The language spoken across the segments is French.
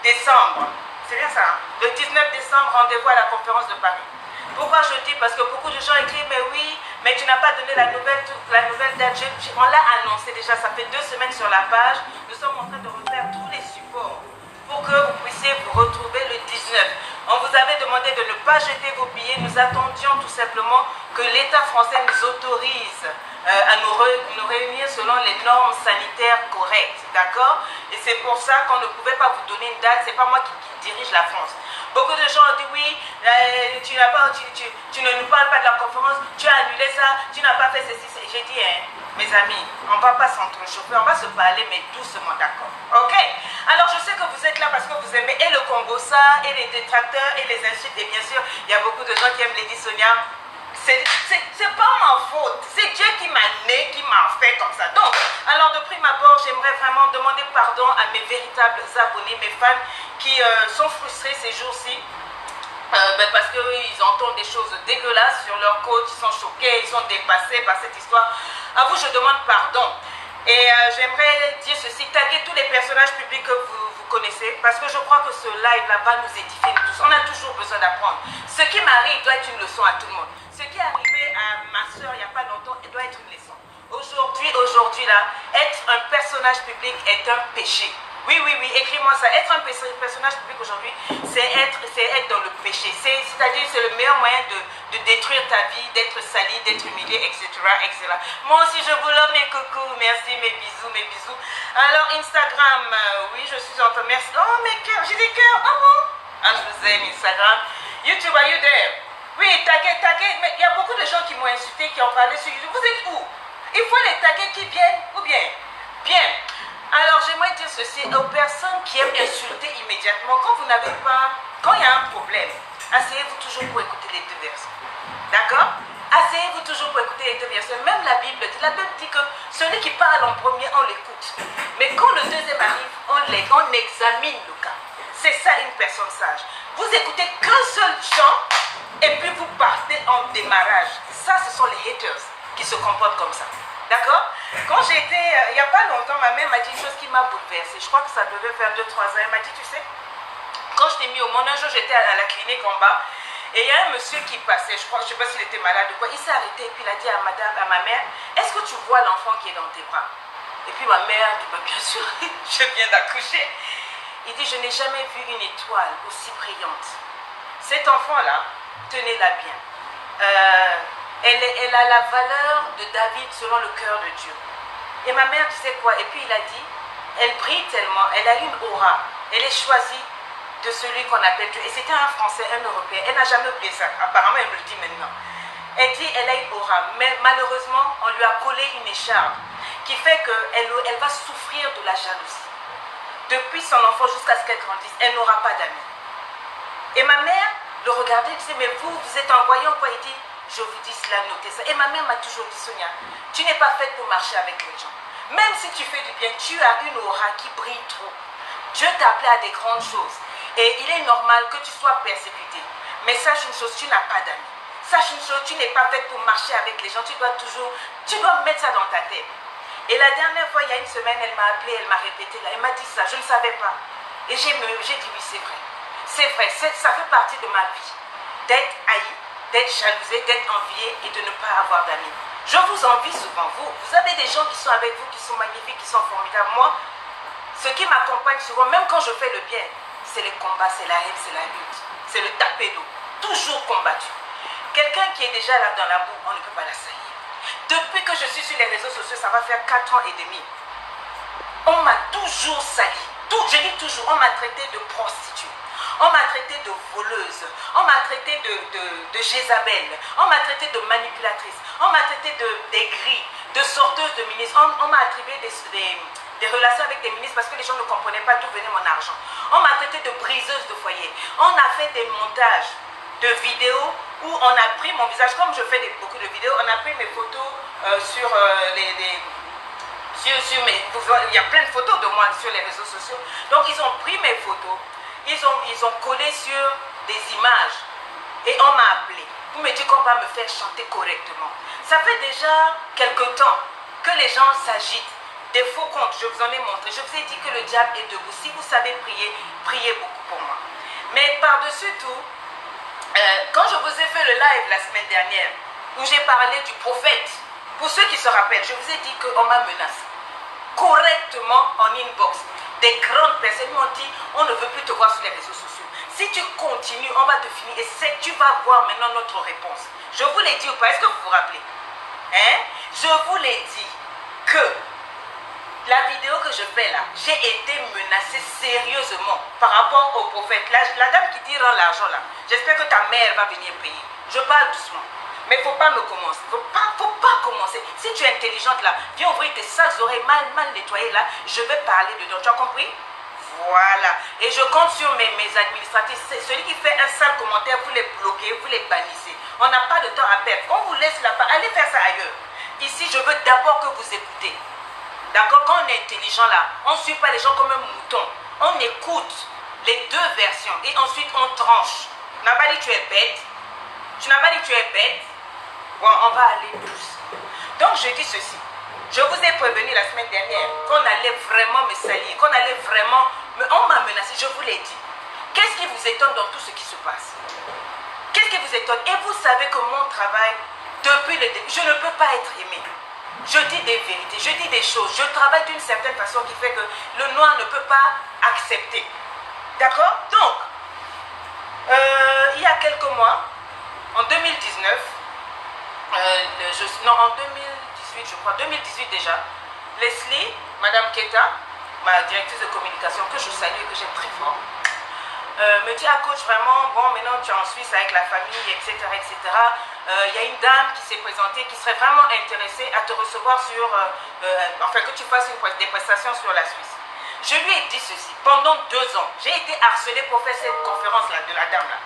décembre. C'est bien ça, hein? Le 19 décembre, rendez-vous à la conférence de Paris. Pourquoi je dis? Parce que beaucoup de gens écrivent, mais oui, mais tu n'as pas donné la nouvelle date. On l'a annoncé déjà, ça fait 2 semaines sur la page. Nous sommes en train de refaire tous les supports pour que vous puissiez vous retrouver le 19. On vous avait demandé de ne pas jeter vos billets. Nous attendions tout simplement que l'État français nous autorise à nous réunir selon les normes sanitaires correctes, d'accord? Et c'est pour ça qu'on ne pouvait pas vous donner une date. C'est pas moi qui dirige la France. Beaucoup de gens ont dit oui, tu ne nous parles pas de la conférence, tu as annulé ça, tu n'as pas fait ceci. J'ai dit, hein, mes amis, on ne va pas s'entrechauffer, on va se parler, mais doucement, d'accord? Ok? Alors je sais que vous êtes là parce que vous aimez et le Congo, ça, et les détracteurs, et les insultes, et bien sûr, il y a beaucoup de gens qui aiment Lady Sonia. C'est pas ma faute, c'est Dieu qui m'a né, qui m'a fait comme ça. Donc, alors de prime abord, j'aimerais vraiment demander pardon à mes véritables abonnés, mes fans qui sont frustrés ces jours-ci. Parce qu'ils entendent des choses dégueulasses sur leur coach, ils sont choqués, ils sont dépassés par cette histoire. À vous, je demande pardon. Et j'aimerais dire ceci, taguer tous les personnages publics que vous connaissez, parce que je crois que ce live-là va nous édifier nous tous. On a toujours besoin d'apprendre. Ce qui m'arrive doit être une leçon à tout le monde. Ce qui est arrivé à ma soeur il n'y a pas longtemps, doit être une leçon. Aujourd'hui là, être un personnage public est un péché. Oui, écris-moi ça. Être un personnage public aujourd'hui, c'est être dans le péché. C'est-à-dire c'est le meilleur moyen de détruire ta vie, d'être sali, d'être humilié, etc., etc. Moi aussi, je vous love mes coucous. Merci, mes bisous. Alors, Instagram, oui, je suis en train. Merci. Oh, mes cœurs, j'ai des cœurs. Oh bon. Ah, je vous aime, Instagram. YouTube, are you there? Oui, taguez. Mais il y a beaucoup de gens qui m'ont insulté, qui ont parlé sur YouTube. Vous êtes où? Il faut les taguer qui viennent ou bien? Bien. Alors, j'aimerais dire ceci aux personnes qui aiment insulter immédiatement. Quand il y a un problème, asseyez-vous toujours pour écouter les 2 versions. D'accord? Asseyez-vous toujours pour écouter les 2 versions. Même la Bible dit que celui qui parle en premier, on l'écoute. Mais quand le deuxième arrive, on examine le cas. C'est ça une personne sage. Vous écoutez qu'un seul chant et puis vous partez en démarrage. Ça, ce sont les haters qui se comportent comme ça. D'accord? Quand j'étais, il n'y a pas longtemps, ma mère m'a dit une chose qui m'a bouleversée. Je crois que ça devait faire 2-3 ans. Elle m'a dit, tu sais, quand je t'ai mis au monde, un jour j'étais à la clinique en bas, et il y a un monsieur qui passait, je ne sais pas s'il était malade ou quoi, il s'est arrêté et puis il a dit à ma mère, est-ce que tu vois l'enfant qui est dans tes bras? Et puis ma mère dit, bah, bien sûr, je viens d'accoucher. Il dit, je n'ai jamais vu une étoile aussi brillante. Cet enfant-là, tenez-la bien. Elle a la valeur de David selon le cœur de Dieu. Et ma mère disait quoi? Et puis il a dit, elle brille tellement, elle a une aura, elle est choisie de celui qu'on appelle Dieu. Et c'était un Français, un Européen. Elle n'a jamais oublié ça. Apparemment, elle me le dit maintenant. Elle dit, elle a une aura. Mais malheureusement, on lui a collé une écharpe qui fait qu'elle va souffrir de la jalousie. Depuis son enfant jusqu'à ce qu'elle grandisse, elle n'aura pas d'amis. Et ma mère le regardait, elle disait, mais vous êtes envoyé en quoi? Il dit, je vous dis cela, notez ça. Et ma mère m'a toujours dit, Sonia, tu n'es pas faite pour marcher avec les gens. Même si tu fais du bien, tu as une aura qui brille trop. Dieu t'a appelé à des grandes choses. Et il est normal que tu sois persécuté. Mais sache une chose, tu n'as pas d'amis. Sache une chose, tu n'es pas faite pour marcher avec les gens. Tu dois mettre ça dans ta tête. Et la dernière fois, il y a une semaine, elle m'a appelé, elle m'a répété, là, elle m'a dit ça, je ne savais pas. Et j'ai dit, oui, c'est vrai. C'est vrai, ça fait partie de ma vie. D'être haï, d'être jalousé, d'être envié et de ne pas avoir d'amis. Je vous envie souvent, vous avez des gens qui sont avec vous, qui sont magnifiques, qui sont formidables. Moi, ce qui m'accompagne souvent, même quand je fais le bien, c'est les combats, c'est la haine, c'est la lutte, c'est le taper d'eau. Toujours combattu. Quelqu'un qui est déjà là dans la boue, on ne peut pas l'assaillir. Depuis que je suis sur les réseaux sociaux, ça va faire 4 ans et demi. On m'a toujours sali. Je dis toujours, on m'a traité de prostituée. On m'a traité de voleuse, on m'a traité de Jézabel, on m'a traité de manipulatrice, on m'a traité d'aigrie, de sorteuse de ministre, on m'a attribué des relations avec des ministres parce que les gens ne comprenaient pas d'où venait mon argent. On m'a traité de briseuse de foyer. On a fait des montages de vidéos où on a pris mon visage, comme je fais beaucoup de vidéos, on a pris mes photos sur il y a plein de photos de moi sur les réseaux sociaux. Donc ils ont pris mes photos. Ils ont collé sur des images et on m'a appelé pour me dire qu'on va me faire chanter correctement. Ça fait déjà quelque temps que les gens s'agitent des faux comptes, je vous en ai montré. Je vous ai dit que le diable est debout. Si vous savez prier, priez beaucoup pour moi. Mais par-dessus tout, quand je vous ai fait le live la semaine dernière, où j'ai parlé du prophète, pour ceux qui se rappellent, je vous ai dit qu'on m'a menacé correctement en inbox. Des grandes personnes m'ont dit, on ne veut plus te voir sur les réseaux sociaux. Si tu continues, on va te finir et tu vas voir maintenant notre réponse. Je vous l'ai dit ou pas? Est-ce que vous vous rappelez? Hein? Je vous l'ai dit que la vidéo que je fais là, j'ai été menacée sérieusement par rapport au prophète. La dame qui dit rend l'argent là, j'espère que ta mère va venir payer. Je parle doucement. Mais il ne faut pas me commencer. Il ne faut pas commencer. Si tu es intelligente là, viens ouvrir tes sales oreilles mal nettoyées là. Je vais parler dedans. Tu as compris? Voilà. Et je compte sur mes administratifs. Celui qui fait un sale commentaire, vous les bloquez, vous les bannissez. On n'a pas de temps à perdre. On vous laisse là-bas. Allez faire ça ailleurs. Ici, je veux d'abord que vous écoutez. D'accord? Quand on est intelligent là, on ne suit pas les gens comme un mouton. On écoute les deux versions et ensuite on tranche. Tu n'as pas dit que tu es bête. Tu n'as pas dit que tu es bête. Bon, on va aller douce. Donc, je dis ceci. Je vous ai prévenu la semaine dernière qu'on allait vraiment me salir, qu'on allait vraiment... On m'a menacé, je vous l'ai dit. Qu'est-ce qui vous étonne dans tout ce qui se passe? Qu'est-ce qui vous étonne? Et vous savez que mon travail, depuis le début, je ne peux pas être aimé. Je dis des vérités, je dis des choses. Je travaille d'une certaine façon qui fait que le noir ne peut pas accepter. D'accord? Donc, il y a quelques mois, en 2019, non, en 2018, je crois, 2018 déjà, Leslie, Madame Keta, ma directrice de communication, que je salue et que j'aime très fort, me dit, ah coach, vraiment, bon, maintenant tu es en Suisse avec la famille, etc., etc. Il y a une dame qui s'est présentée, qui serait vraiment intéressée à te recevoir sur, enfin, que tu fasses des prestations sur la Suisse. Je lui ai dit ceci, pendant 2 ans, j'ai été harcelée pour faire cette conférence-là de la dame-là.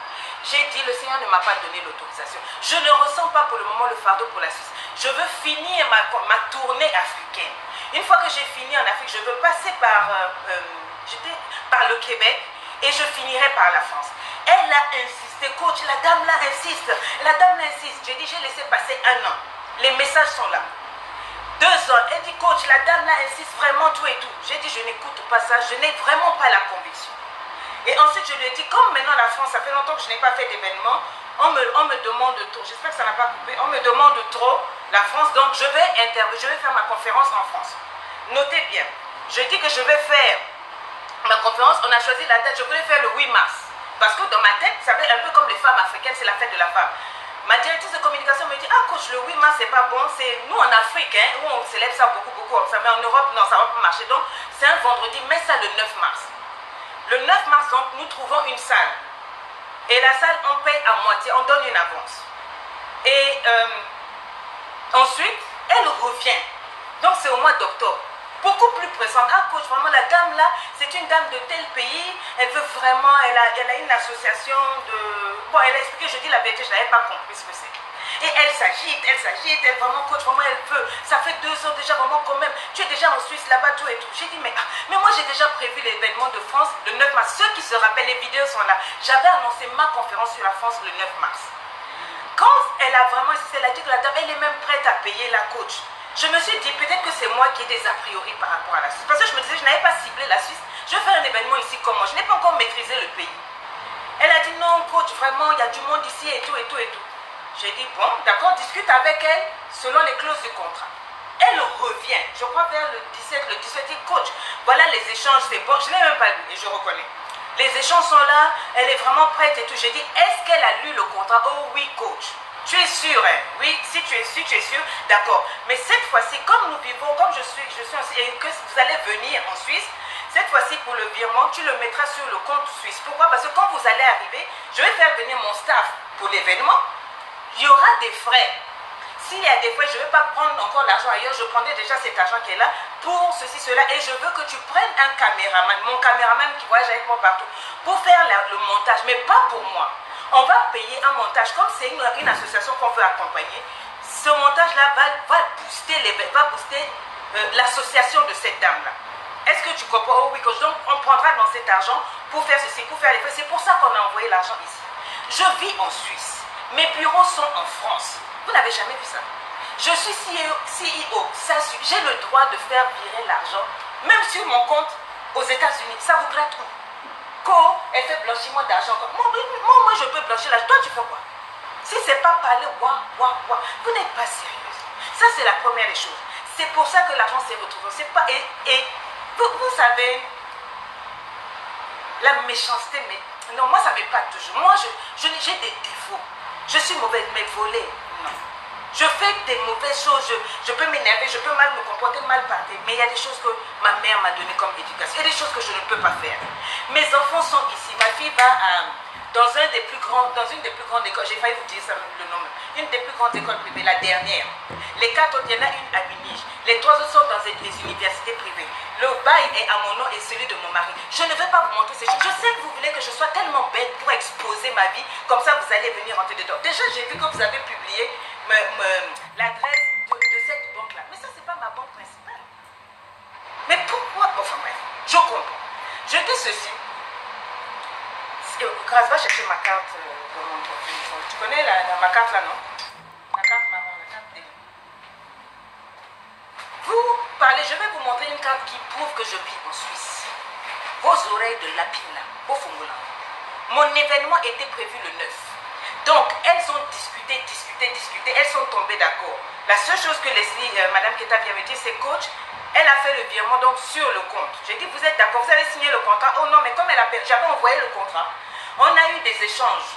J'ai dit, le Seigneur ne m'a pas donné l'autorisation. Je ne ressens pas pour le moment le fardeau pour la Suisse. Je veux finir ma tournée africaine. Une fois que j'ai fini en Afrique, je veux passer par le Québec et je finirai par la France. Elle a insisté, coach, la dame là insiste. La dame là insiste. J'ai dit, j'ai laissé passer 1 an. Les messages sont là. 2 ans. Elle dit, coach, la dame là insiste vraiment tout et tout. J'ai dit, je n'écoute pas ça. Je n'ai vraiment pas la conviction. Et ensuite, je lui ai dit, comme maintenant la France, ça fait longtemps que je n'ai pas fait d'événement, on me demande trop, j'espère que ça n'a pas coupé, on me demande trop la France, donc je vais faire ma conférence en France. Notez bien, je dis que je vais faire ma conférence, on a choisi la date, je voulais faire le 8 mars. Parce que dans ma tête, ça fait un peu comme les femmes africaines, c'est la fête de la femme. Ma directrice de communication me dit, ah coach, le 8 mars, c'est pas bon, c'est nous en Afrique, hein, où on célèbre ça beaucoup, mais en Europe, non, ça va pas marcher. Donc, c'est un vendredi, mets ça le 9 mars. Le 9 mars, donc, nous trouvons une salle. Et la salle, on paye à moitié, on donne une avance. Et ensuite, elle revient. Donc, c'est au mois d'octobre. Beaucoup plus pressante. Ah, coach, vraiment, la dame là, c'est une dame de tel pays. Elle veut vraiment, elle a une association de... Bon, elle a expliqué, je dis la vérité, je n'avais pas compris ce que c'est. Et elle s'agite, elle vraiment, coach, vraiment, elle veut. Ça fait 2 ans déjà, vraiment, quand même. Tu es déjà en Suisse, là-bas, tout et tout. J'ai dit, mais moi, j'ai déjà prévu l'événement de France le 9 mars. Ceux qui se rappellent, les vidéos sont là. J'avais annoncé ma conférence sur la France le 9 mars. Quand elle a vraiment, elle a dit que la dame, elle est même prête à payer la coach. Je me suis dit, peut-être que c'est moi qui ai des a priori par rapport à la Suisse. Parce que je me disais, je n'avais pas ciblé la Suisse. Je vais faire un événement ici comme moi. Je n'ai pas encore maîtrisé le pays. Elle a dit, non, coach, vraiment, il y a du monde ici et tout et tout et tout. J'ai dit, bon, d'accord, discute avec elle selon les clauses du contrat. Elle revient, je crois vers le 17, dit, coach, voilà les échanges, c'est bon. Je ne l'ai même pas lu et je reconnais. Les échanges sont là, elle est vraiment prête et tout. J'ai dit, est-ce qu'elle a lu le contrat? Oh oui, coach. Tu es sûr, hein? Oui, si tu es sûr, d'accord. Mais cette fois-ci, comme nous vivons, comme je suis aussi, et que vous allez venir en Suisse, cette fois-ci pour le virement, tu le mettras sur le compte suisse. Pourquoi? Parce que quand vous allez arriver, je vais faire venir mon staff pour l'événement. Il y aura des frais. S'il y a des frais, je ne vais pas prendre encore l'argent ailleurs. Je prendrai déjà cet argent qui est là pour ceci, cela. Et je veux que tu prennes un caméraman, mon caméraman qui voyage avec moi partout, pour faire le montage, mais pas pour moi. On va payer un montage, comme c'est une association qu'on veut accompagner. Ce montage-là va booster l'association de cette dame-là. Est-ce que tu comprends? Oh oui, donc on prendra dans cet argent pour faire ceci, pour faire les frais. C'est pour ça qu'on a envoyé l'argent ici. Je vis en Suisse. Mes bureaux sont en France. Vous n'avez jamais vu ça. Je suis CEO, j'ai le droit de faire virer l'argent, même sur mon compte aux États-Unis. Ça voudrait tout. Co, elle fait blanchiment d'argent. Moi, je peux blanchir l'argent. Toi, tu fais quoi? Si ce n'est pas parler, vous n'êtes pas sérieuse. Ça, c'est la première des choses. C'est pour ça que l'argent s'est retrouvé. C'est pas, et vous savez, la méchanceté, mais non, moi, ça ne m'épate toujours. Moi, j'ai des défauts. Je suis mauvaise, mais voler, non. Je fais des mauvaises choses, je peux m'énerver, je peux mal me comporter, mal parler, mais il y a des choses que ma mère m'a données comme éducation. Il y a des choses que je ne peux pas faire. Mes enfants sont ici. Ma fille va dans une des plus grandes écoles, j'ai failli vous dire ça, le nom, une des plus grandes écoles privées, la dernière. Les 4 autres, il y en a une à Munich. Les 3 autres sont dans des universités privées. Le bail est à mon nom et celui de mon mari. Je ne vais pas vous montrer ces choses. Je sais que vous voulez que je sois tellement bête pour exposer ma vie, comme ça vous allez venir rentrer dedans. Déjà, j'ai vu que vous avez publié l'adresse de cette banque-là. Mais ça, ce n'est pas ma banque principale. Mais pourquoi? Enfin bref, je comprends. Je dis ceci. Grâce, va chercher ma carte de mon téléphone. Tu connais ma carte là, non? La carte marron, la carte D. Vous parlez, je vais vous montrer une carte qui prouve que je vis en Suisse. Vos oreilles de lapine là, au Fongola. Mon événement était prévu le 9. Donc, elles ont discuté, elles sont tombées d'accord. La seule chose que Leslie, Madame Keta vient me dire, c'est coach, elle a fait le virement donc sur le compte. J'ai dit, vous êtes d'accord, vous avez signé le contrat. Oh non, mais comme j'avais envoyé le contrat, on a eu des échanges.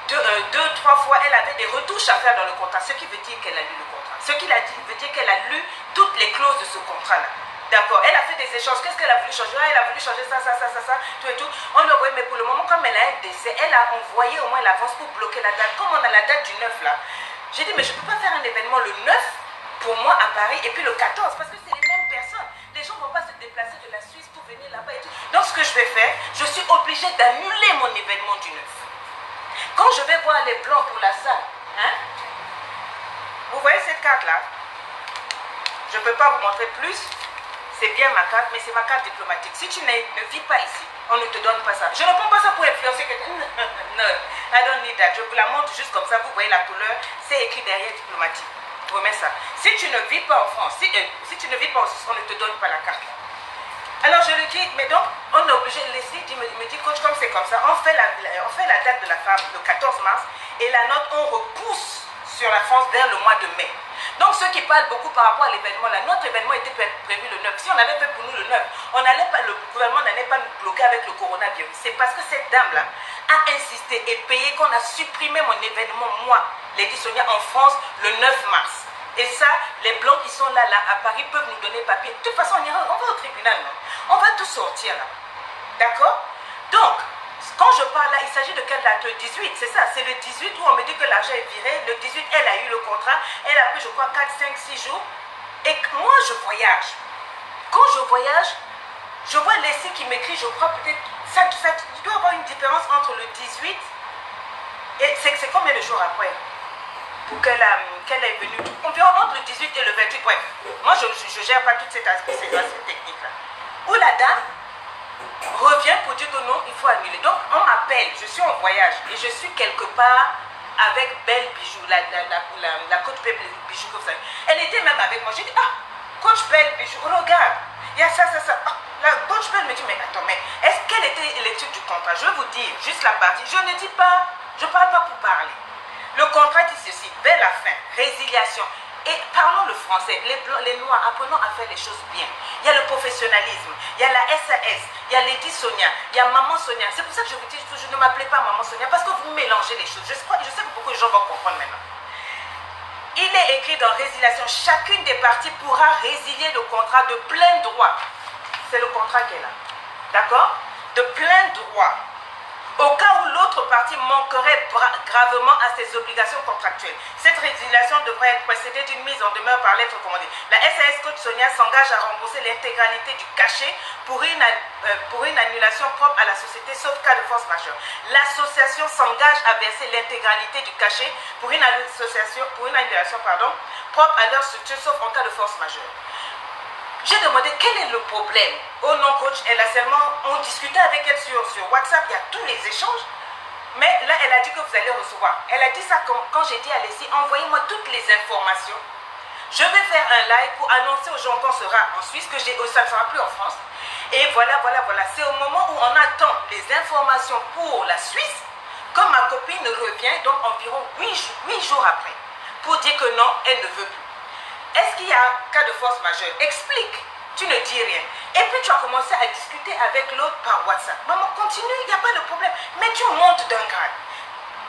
2-3 fois, elle avait des retouches à faire dans le contrat, ce qui veut dire qu'elle a lu le contrat. Ce qu'il a dit veut dire qu'elle a lu toutes les clauses de ce contrat-là. D'accord, elle a fait des échanges. Qu'est-ce qu'elle a voulu changer? Elle a voulu changer ça, tout et tout. On l'a envoyé, mais pour le moment, comme elle a un décès, elle a envoyé au moins l'avance pour bloquer la date. Comme on a la date du 9 là, j'ai dit, mais je ne peux pas faire un événement le 9 pour moi à Paris et puis le 14 parce que c'est les mêmes personnes. Les gens ne vont pas se déplacer de la Suisse pour venir là-bas et tout. Donc, ce que je vais faire, je suis obligée d'annuler mon événement du 9. Quand je vais voir les plans pour la salle, hein, vous voyez cette carte-là? Je ne peux pas vous montrer plus. C'est bien ma carte, mais c'est ma carte diplomatique. Si tu ne vis pas ici, on ne te donne pas ça. Je ne prends pas ça pour influencer quelqu'un. Non, I don't need that. Je vous la montre juste comme ça, vous voyez la couleur. C'est écrit derrière diplomatique. Je remets ça. Si tu ne vis pas en France, si tu ne vis pas en Suisse, on ne te donne pas la carte. Alors je lui dis, mais donc, on est obligé de laisser, me dit, coach, comme c'est comme ça, on fait la date de la femme le 14 mars et la note, on repousse sur la France vers le mois de mai. Donc ceux qui parlent beaucoup par rapport à l'événement là, notre événement était prévu le 9. Si on avait fait pour nous le 9, le gouvernement n'allait pas nous bloquer avec le coronavirus. C'est parce que cette dame là a insisté et payé qu'on a supprimé mon événement, moi, Lady Sonia, en France le 9 mars. Et ça, les blancs qui sont là à Paris peuvent nous donner papier. De toute façon, on va au tribunal, non? On va tout sortir là. D'accord? Donc, quand je parle là, il s'agit de quelle date? Le 18, c'est ça. C'est le 18 où on me dit que l'argent est viré. Le 18, elle a eu le contrat. Elle a pris, je crois, 4, 5, 6 jours. Et moi, je voyage. Quand je voyage, je vois Leslie qui m'écrit, je crois peut-être, il doit y avoir une différence entre le 18 et c'est combien de jours après pour qu'elle est venue. Environ entre le 18 et le 28. Bref, moi, je ne gère pas toutes ces aspects techniques-là. Où la dame revient pour dire que non, il faut annuler. Donc, on m'appelle, je suis en voyage et je suis quelque part avec Belle Bijou, la coach Belle Bijou que vous savez. Elle était même avec moi. J'ai dit, ah, coach Belle Bijou, regarde, il y a ça. Ah, la coach Belle me dit, mais attends, mais quelle était l'étude du contrat? Je vais vous dire juste la partie. Je ne dis pas, je ne parle pas pour parler. Le contrat dit ceci, vers la fin, résiliation. Et parlons le français, les Noirs, apprenons à faire les choses bien. Il y a le professionnalisme, il y a la SAS, il y a Lady Sonia, il y a Maman Sonia. C'est pour ça que je vous dis toujours, ne m'appelez pas Maman Sonia, parce que vous mélangez les choses. Je sais que beaucoup de gens vont comprendre maintenant. Il est écrit dans résiliation, chacune des parties pourra résilier le contrat de plein droit. C'est le contrat qu'elle a. D'accord? De plein droit. Au cas où l'autre partie manquerait gravement à ses obligations contractuelles. Cette résiliation devrait être précédée d'une mise en demeure par lettre commandée. La SAS Coach Sonia s'engage à rembourser l'intégralité du cachet pour une annulation propre à la société, sauf cas de force majeure. L'association s'engage à verser l'intégralité du cachet pour une annulation propre à leur structure, sauf en cas de force majeure. J'ai demandé quel est le problème. Oh non, coach, on discutait avec elle sur WhatsApp, il y a tous les échanges. Mais là, elle a dit que vous allez recevoir. Elle a dit ça quand j'ai dit à Leslie, envoyez-moi toutes les informations Je vais faire un live pour annoncer aux gens qu'on sera en Suisse, que ça ne sera plus en France. Et voilà. C'est au moment où on attend les informations pour la Suisse que ma copine revient, donc environ 8 jours après, pour dire que non, elle ne veut plus. Est-ce qu'il y a cas de force majeure? Explique. Tu ne dis rien. Et puis tu as commencé à discuter avec l'autre par WhatsApp. Maman, continue, il n'y a pas de problème. Mais tu montes d'un grade.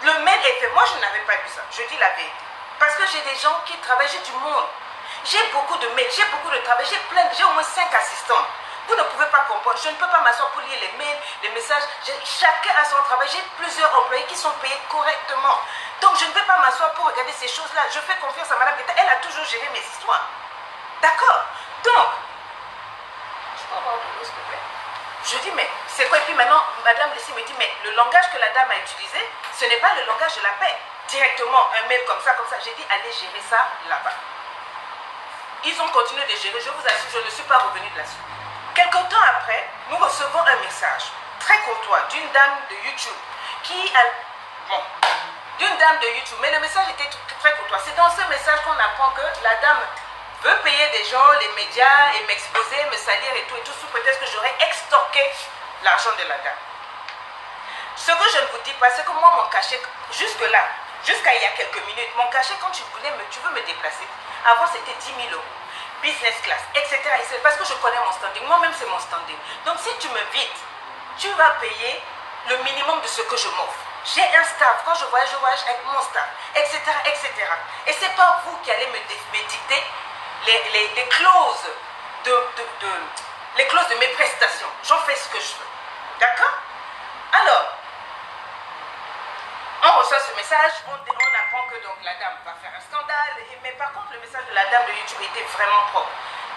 Le mail est fait. Moi, je n'avais pas vu ça. Je dis la vérité. Parce que j'ai des gens qui travaillent, j'ai du monde. J'ai beaucoup de mails, j'ai beaucoup de travail, j'ai au moins 5 assistants. Vous ne pouvez pas comprendre. Je ne peux pas m'asseoir pour lire les mails, les messages. Chacun a son travail. J'ai plusieurs employés qui sont payés correctement. Donc, je ne vais pas m'asseoir pour regarder ces choses-là. Je fais confiance à Madame Guetta. Elle a toujours géré mes histoires. D'accord? Donc, je peux avoir de l'eau, s'il te plaît? Je dis, mais c'est quoi? Et puis maintenant, Madame Leslie me dit, mais le langage que la dame a utilisé, ce n'est pas le langage de la paix. Directement, un mail comme ça. J'ai dit, allez gérer ça là-bas. Ils ont continué de gérer. Je vous assure, je ne suis pas revenue de là-dessus. Quelque temps après, nous recevons un message très courtois d'une dame de YouTube d'une dame de YouTube, mais le message était très courtois. C'est dans ce message qu'on apprend que la dame veut payer des gens, les médias, et m'exposer, me salir et tout, sous prétexte que j'aurais extorqué l'argent de la dame. Ce que je ne vous dis pas, c'est que moi, mon cachet, jusque-là, jusqu'à il y a quelques minutes, mon cachet, quand tu veux me déplacer, avant c'était 10 000 €. Business class, etc. Parce que je connais mon standing. Moi-même, c'est mon standing. Donc, si tu me vides, tu vas payer le minimum de ce que je m'offre. J'ai un staff. Quand je voyage avec mon staff, etc. Et ce n'est pas vous qui allez me dicter les clauses les clauses de mes prestations. J'en fais ce que je veux. D'accord? Alors, on reçoit ce message, on apprend que donc, la dame va faire un scandale, mais par contre le message de la dame de YouTube était vraiment propre.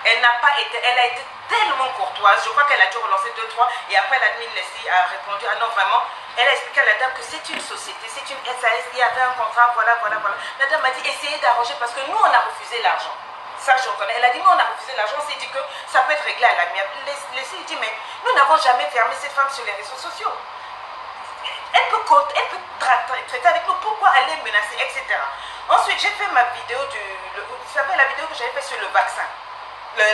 Elle a été tellement courtoise, je crois qu'elle a dû relancer 2, 3, et après l'admin Leslie a répondu, ah non vraiment, elle a expliqué à la dame que c'est une société, c'est une SAS, il y avait un contrat, voilà. La dame m'a dit, essayez d'arranger parce que nous on a refusé l'argent. Ça je reconnais. Elle a dit, nous on a refusé l'argent, on s'est dit que ça peut être réglé à l'amiable. Leslie dit, mais nous n'avons jamais fermé cette femme sur les réseaux sociaux. Elle peut traiter avec nous, pourquoi aller menacer, etc. Ensuite, j'ai fait ma vidéo vous savez la vidéo que j'avais fait sur le vaccin.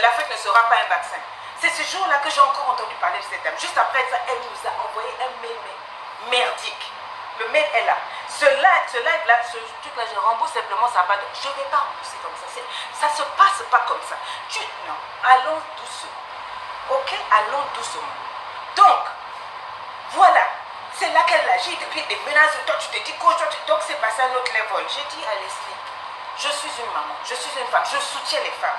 L'Afrique ne sera pas un vaccin. C'est ce jour-là que j'ai encore entendu parler de cette dame. Juste après ça, elle nous a envoyé un mail merdique. Le mail est là. Ce live-là, ce truc-là, je rembourse simplement ça. Je ne vais pas rembourser comme ça. Ça ne se passe pas comme ça. Non, allons doucement. Ok, allons doucement. Donc, voilà. C'est là qu'elle agit depuis des menaces. Toi, tu te dis gauche, donc c'est passé à un autre level. J'ai dit à Leslie, je suis une maman, je suis une femme, je soutiens les femmes.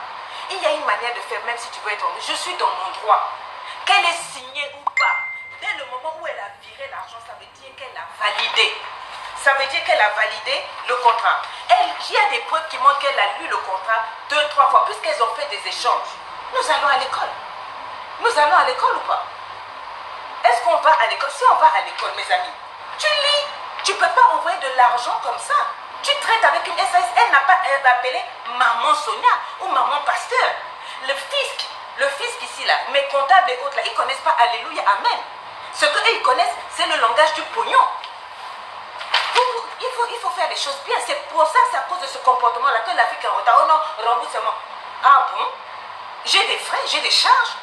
Il y a une manière de faire, même si tu veux être honnête. Je suis dans mon droit. Qu'elle ait signé ou pas, dès le moment où elle a viré l'argent, ça veut dire qu'elle a validé. Ça veut dire qu'elle a validé le contrat. Il y a des preuves qui montrent qu'elle a lu le contrat 2, 3 fois, puisqu'elles ont fait des échanges. Nous allons à l'école. Nous allons à l'école ou pas? Est-ce qu'on va à l'école? Si on va à l'école, mes amis, tu lis. Tu ne peux pas envoyer de l'argent comme ça. Tu traites avec une SAS. Elle n'a pas appelé Maman Sonia ou Maman Pasteur. Le fisc ici, là, mes comptables et autres, là, ils ne connaissent pas Alléluia, Amen. Ce qu'eux, ils connaissent, c'est le langage du pognon. Il faut faire les choses bien. C'est pour ça, c'est à cause de ce comportement-là que l'Afrique est en retard. Oh non, remboursement. Ah bon? J'ai des frais, j'ai des charges.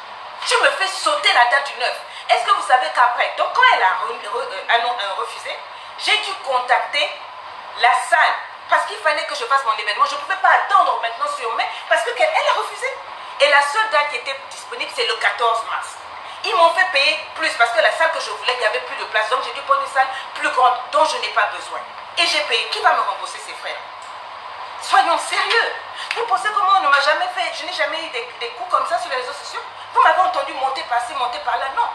Tu me fais sauter la date du 9. Est-ce que vous savez qu'après, donc quand elle a refusé, j'ai dû contacter la salle parce qu'il fallait que je fasse mon événement. Je ne pouvais pas attendre maintenant sur mai parce qu'elle a refusé. Et la seule date qui était disponible, c'est le 14 mars. Ils m'ont fait payer plus parce que la salle que je voulais, il n'y avait plus de place. Donc j'ai dû prendre une salle plus grande dont je n'ai pas besoin. Et j'ai payé. Qui va me rembourser ces frais? Soyons sérieux. Vous pensez que moi, on ne m'a jamais fait, je n'ai jamais eu des coups comme ça sur les réseaux sociaux? Vous m'avez entendu monter par-ci, monter par-là? Non.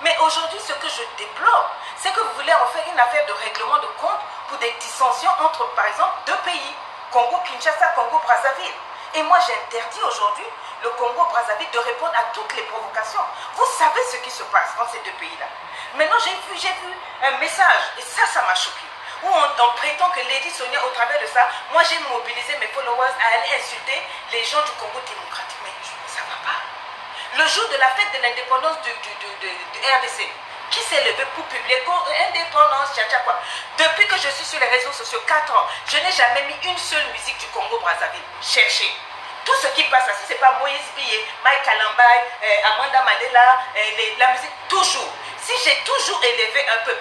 Mais aujourd'hui, ce que je déplore, c'est que vous voulez en faire une affaire de règlement de compte pour des dissensions entre, par exemple, 2 pays. Congo-Kinshasa, Congo-Brazzaville. Et moi, j'interdis aujourd'hui le Congo-Brazzaville de répondre à toutes les provocations. Vous savez ce qui se passe dans ces 2 pays-là. Maintenant, j'ai vu un message, et ça m'a choqué. Où on prétend que Lady Sonia, au travers de ça, moi j'ai mobilisé mes followers à aller insulter les gens du Congo démocratique. Mais ça ne va pas. Le jour de la fête de l'indépendance du RDC, qui s'est levé pour publier indépendance, quoi. Depuis que je suis sur les réseaux sociaux, 4 ans, je n'ai jamais mis une seule musique du Congo-Brazzaville. Cherchez. Tout ce qui passe ici, ce n'est pas Moïse Billet, Mike Kalambay, Amanda Mandela, la musique, toujours. Si j'ai toujours élevé un peu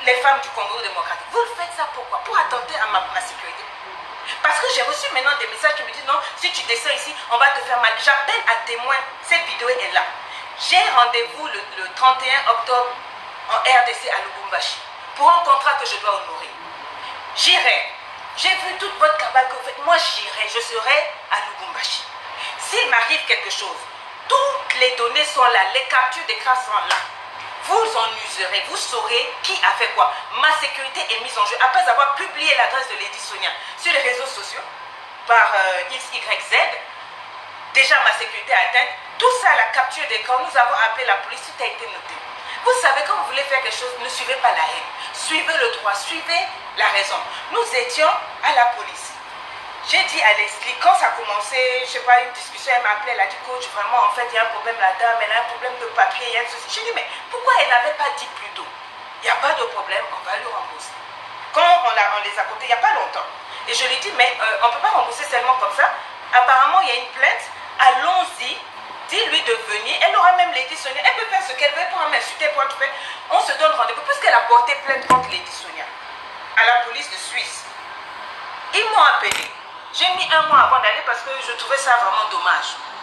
les femmes du Congo démocratique, vous le faites ça pourquoi? Pour attenter à ma sécurité. Parce que j'ai reçu maintenant des messages qui me disent non, si tu descends ici, on va te faire mal. J'appelle à témoin, cette vidéo est là. J'ai rendez-vous le 31 octobre en RDC à Lubumbashi pour un contrat que je dois honorer. J'irai. J'ai vu toute votre cabale que vous faites. Moi, j'irai. Je serai à Lubumbashi. S'il m'arrive quelque chose, toutes les données sont là. Les captures d'écran sont là. Vous en userez. Vous saurez qui a fait quoi. Ma sécurité est mise en jeu. Après avoir publié l'adresse de Lady Sonia sur les réseaux sociaux par XYZ, déjà ma sécurité est atteinte. Tout ça, la capture d'écran, nous avons appelé la police, tout a été noté. Vous savez, quand vous voulez faire quelque chose, ne suivez pas la haine. Suivez le droit, suivez la raison. Nous étions à la police. J'ai dit à Leslie, quand ça a commencé, je ne sais pas, une discussion, elle m'a appelé, elle a dit, coach, vraiment, en fait, il y a un problème, la dame, elle a un problème de papier, il y a un souci. J'ai dit, mais pourquoi elle n'avait pas dit plus tôt? Il n'y a pas de problème, on va lui rembourser. Quand on les a comptés, il n'y a pas longtemps. Et je lui ai dit, mais on ne peut pas rembourser seulement comme ça. Apparemment, il y a une plainte, allons-y. Dis-lui de venir, elle aura même Lady Sonia, elle peut faire ce qu'elle veut pour m'insulter, pour tout faire. On se donne rendez-vous, puisqu'elle a porté plainte contre Lady Sonia à la police de Suisse. Ils m'ont appelé. J'ai mis un mois avant d'aller parce que je trouvais ça vraiment dommage.